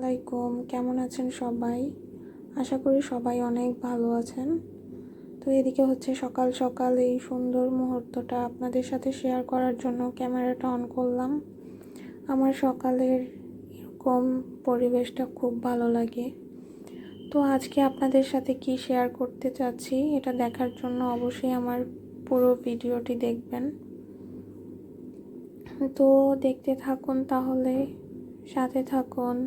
আলাইকুম, কেমন আছেন সবাই? আশা করি সবাই অনেক ভালো আছেন। তো এদিকে হচ্ছে সকাল সকাল এই সুন্দর মুহূর্তটা আপনাদের সাথে শেয়ার করার জন্য ক্যামেরাটা অন করলাম। আমার সকালের এরকম পরিবেশটা খুব ভালো লাগে। তো আজকে আপনাদের সাথে কি শেয়ার করতে চাচ্ছি এটা দেখার জন্য অবশ্যই আমার পুরো ভিডিওটি দেখবেন। তো দেখতে থাকুন, তাহলে সাথে থাকুন।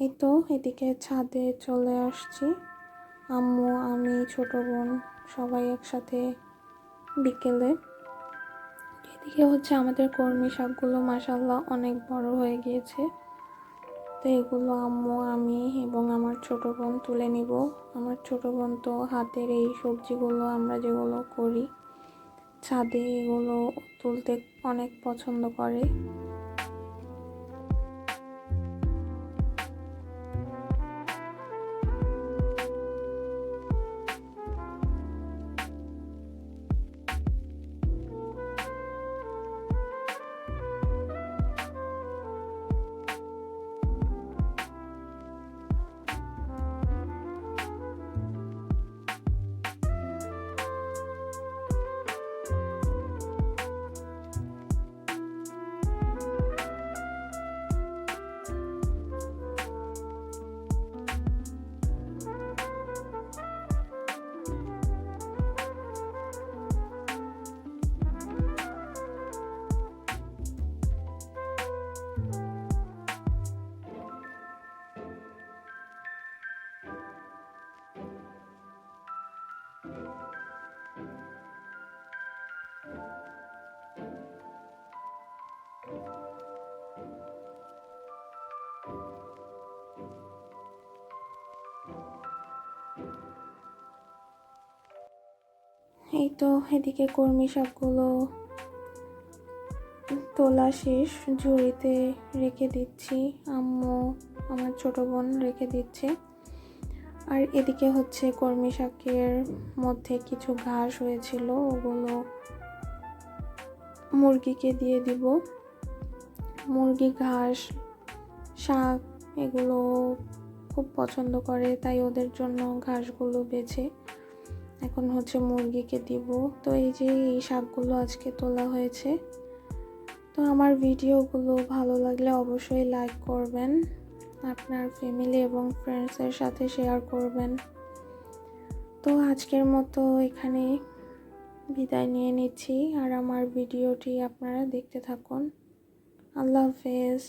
এই তো এদিকে ছাদে চলে আসছি। আম্মু, আমি, ছোট বোন সবাই একসাথে বিকেলে। এদিকে হচ্ছে আমাদের কর্মী শাকগুলো মাশাআল্লাহ অনেক বড় হয়ে গিয়েছে। তো এগুলো আম্মু, আমি এবং আমার ছোট বোন তুলে নিব। আমার ছোট বোন তো হাতের এই সবজিগুলো আমরা যেগুলো করি ছাদে, এগুলো তুলতে অনেক পছন্দ করে। এই তো এদিকে কর্মী শাকগুলো তোলা শেষ, ঝুড়িতে রেখে দিচ্ছি। আম্মু, আমার ছোট বোন রেখে দিচ্ছে। আর এদিকে হচ্ছে কর্মী শাকের মধ্যে কিছু ঘাস হয়েছিল, ওগুলো মুরগিকে দিয়ে দিব। মুরগি ঘাস, শাক এগুলো খুব পছন্দ করে, তাই ওদের জন্য ঘাসগুলো বেছে এখন হচ্ছে মুরগিকে দিব। তো এই যে এই শাকগুলো আজকে তোলা হয়েছে। তো আমার ভিডিওগুলো ভালো লাগলে অবশ্যই লাইক করবেন, আপনার ফ্যামিলি এবং ফ্রেন্ডসের সাথে শেয়ার করবেন। তো আজকের মতো এখানে বিদায় নিয়ে নিচ্ছি, আর আমার ভিডিওটি আপনারা দেখতে থাকুন। আল্লাহ হাফেজ।